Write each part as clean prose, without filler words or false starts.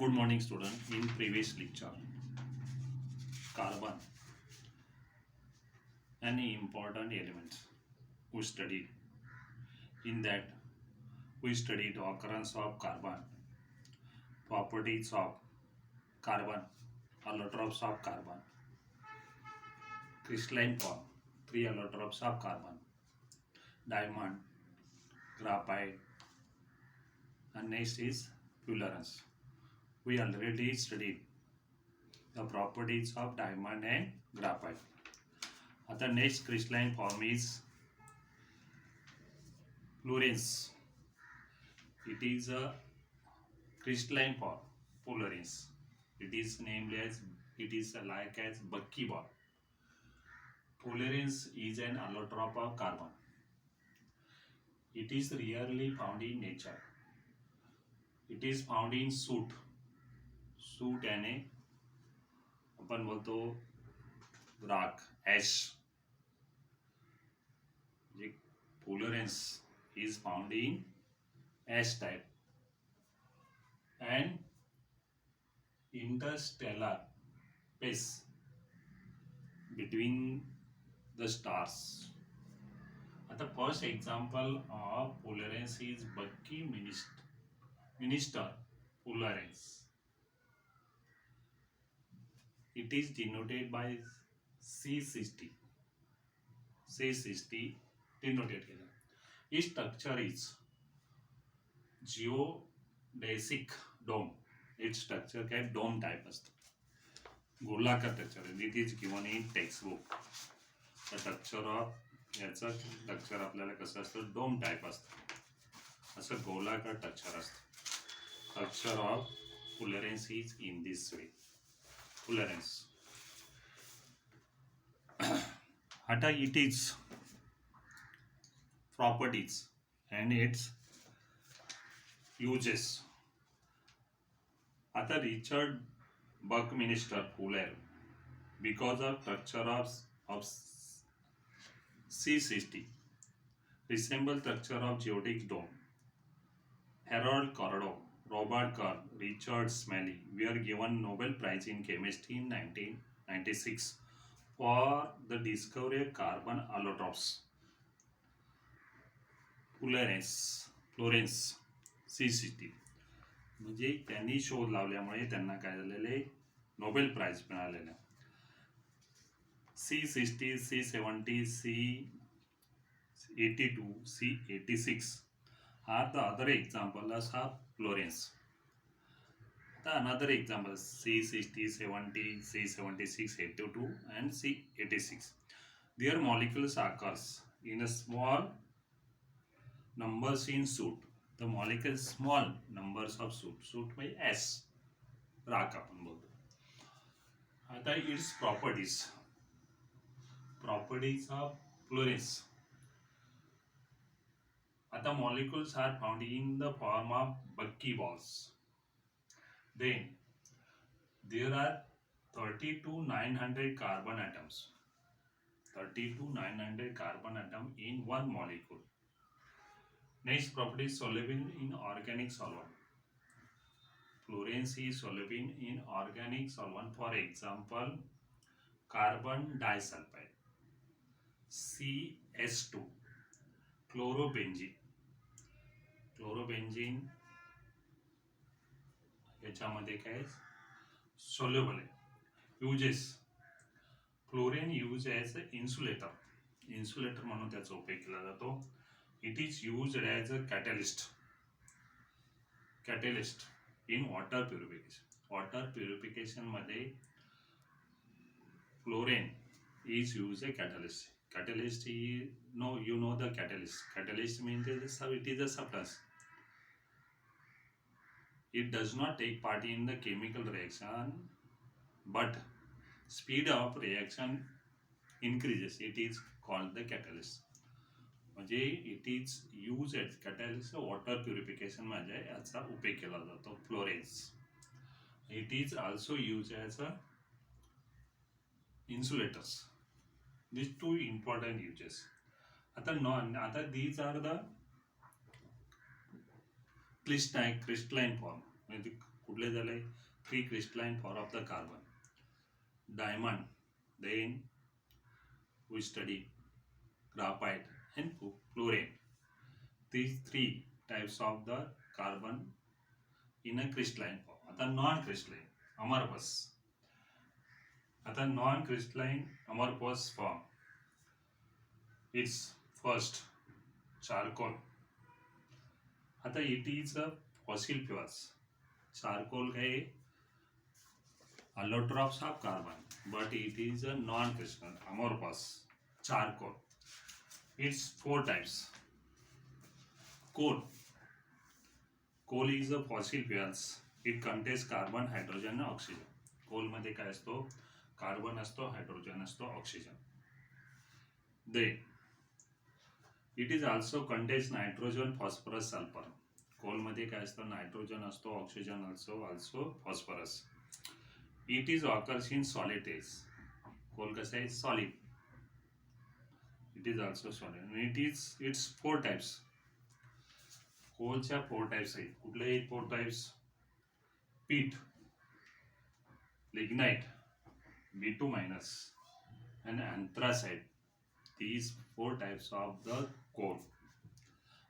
Good morning, student. In previous lecture, carbon, any important elements we studied. In that, we studied occurrence of carbon, properties of carbon, allotropes of carbon, crystalline form, three allotropes of carbon, diamond, graphite, and next is fullerene. We already studied the properties of diamond and graphite. The next crystalline form is fluorines. It is a crystalline form, fullerenes. It is named as it is like as buckyball. Fullerenes is an allotrope of carbon. It is rarely found in nature. It is found in soot. Soot याने आपण बोलतो राख ash. J fullerenes is found in ash type and interstellar space between the stars. The first example of fullerenes is Buckminster fullerenes. It is denoted by C60. C60 denoted केलं. Its structure is geodesic dome. Its structure काय dome type असतं. गोलाकार structure. It is given in textbook. The structure of याचं structure आपल्याला कसं असतं डोम type असतं असं गोलाकार स्ट्रक्चर असतं structure of fullerenes is in this way. Fullerenes. आता it is properties and its uses. आता Richard Buckminster Fuller, because of structure of C60 resemble structure of geodetic dome. Harold Corrado, Robert Kerr, Richard Smalley were given Nobel Prize in Chemistry in 1996 for the discovery of carbon allotropes. Florence C60 म्हणजे त्यांनी शोध लावल्यामुळे त्यांना काय झालेले Nobel prize मिळालेलं. C60, C70, C82, C86 are the other examples of fluorines. The another example C60, 70, C76, 82 and C86. Their molecules occurs in a small numbers in soot. The molecules small numbers of soot. Soot by S. राख आपण बोलतो. आता its properties. Properties of fluorines. The molecules are found in the form of buckyballs. Then there are 30 to 900 carbon atoms. 30 to 900 carbon atom in one molecule. Next property is soluble in organic solvent. Fluorines is soluble in organic solvent. For example, carbon disulfide, CS2, chlorobenzene. Chlorobenzene याच्यामध्ये काय soluble आहे. Uses fluorine used as an insulator. Insulator म्हणून त्याचा उपयोग केला जातो. It is used as a catalyst. Catalyst in water purification. Water purification मध्ये fluorine is used as a catalyst. Catalyst is you know the catalyst. Catalyst means it is a substance. It does not take part in the chemical reaction, but speed of reaction increases. It is called the catalyst. म्हणजे it is use as catalyst water purification मध्ये याचा उपयोग केला जातो फ्लोरेन्स. It is also use as a insulators. these two important uses. आता these are the crystalline form. म्हणजे कुठले झाले 3 crystalline form of the carbon. Diamond, then we study graphite and fluorine. These 3 types of the carbon in a crystalline form. आता non crystalline amorphous. आता non crystalline amorphous form. It's first charcoal. आता it is a fossil fuels. Charcoal है allotropes of carbon, but it is a non-crystalline amorphous charcoal. It's 4 types. Coal. Coal is a fossil fuels. It contains carbon, hydrogen and oxygen. कोल मध्ये काय असतो carbon असतो hydrogen असतो oxygen. Then it is also contains nitrogen, phosphorus, sulfur. कोल मध्ये काय असतं nitrogen असतो oxygen also phosphorus. It is occurs in solid phase. कोल कसं आहे solid. It is also solid and it's 4 types. कोलच्या 4 types आहेत. कुठले 4 types? Peat, lignite, bituminous and anthracite. These 4 types of the coal.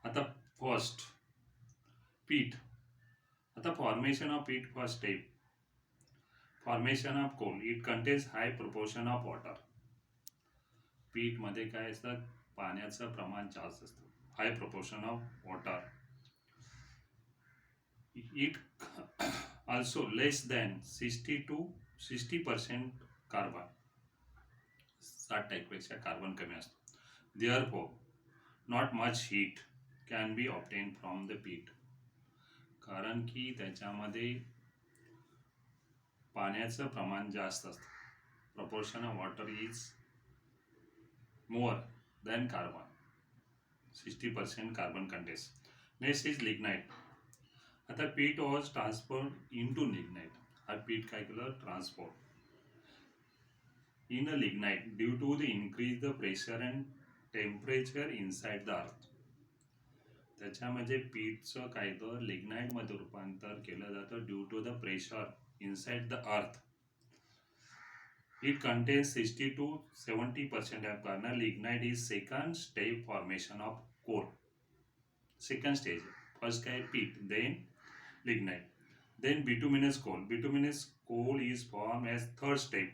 आता first peat. आता formation of peat first step. Formation of coal. It contains high proportion of water. peat मध्ये काय असतं पाण्याचं प्रमाण जास्त असतं. High proportion of water. It also less than 60 to 60% carbon. 60% carbon कमी असतो. Therefore, not much heat can be obtained from the peat. कारण की त्याच्यामध्ये पाण्याचं प्रमाण जास्त असतं. Proportion of water is more than carbon. 60% carbon contains. Next is lignite. आता peat was transferred into lignite. हा peat काय केलं transport in a lignite due to the increase the pressure and temperature inside the earth. त्याच्यामध्ये पीटचं काय तर lignite मध्ये रूपांतर केलं जातं due to the pressure inside the earth. It contains 60 to 70% of carbon. Lignite is second step formation of coal. Second stage. First काय peat, then lignite, then bituminous coal. Bituminous coal is formed as third step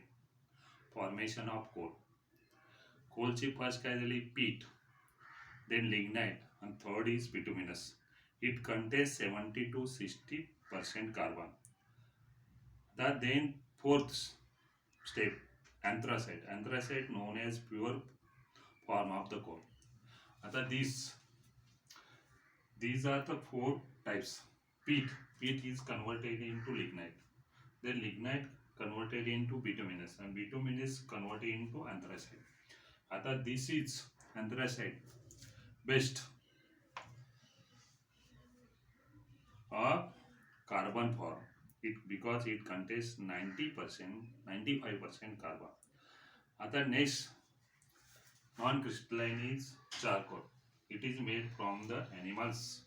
formation of coal. कोलची first काय झाली peat, then lignite and third is bituminous. It contains 70 to 60% carbon. Then fourth step anthracite. Anthracite known as pure form of the coal. आता these are the 4 types. Peat is converted into lignite, then lignite converted into bituminous and bituminous converted into anthracite. आता this is anthracite best of carbon form because it contains 95% carbon. आता next non-crystalline is charcoal. It is made from the animals.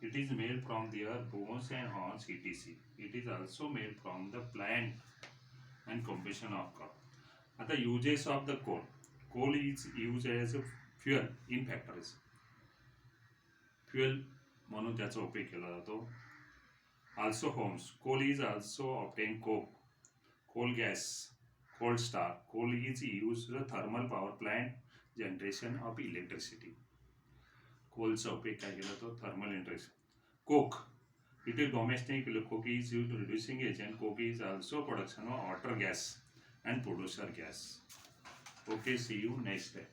It is made from their bones and horns etc. It is also made from the plant and combustion of coal. आता uses of the coal. Coal is used as a fuel in factories. Fuel म्हणून त्याचा उपयोग केला जातो. Also homes. Coal is also obtained coke, coal gas, coal star. Coal is used in the thermal power plant generation of electricity. कोलचा उपयोग काय केला तो thermal interaction. Coke. It is domestic. Coke is used to reducing agent. Coke is also production of water gas and producer gas. Okay, see you next time.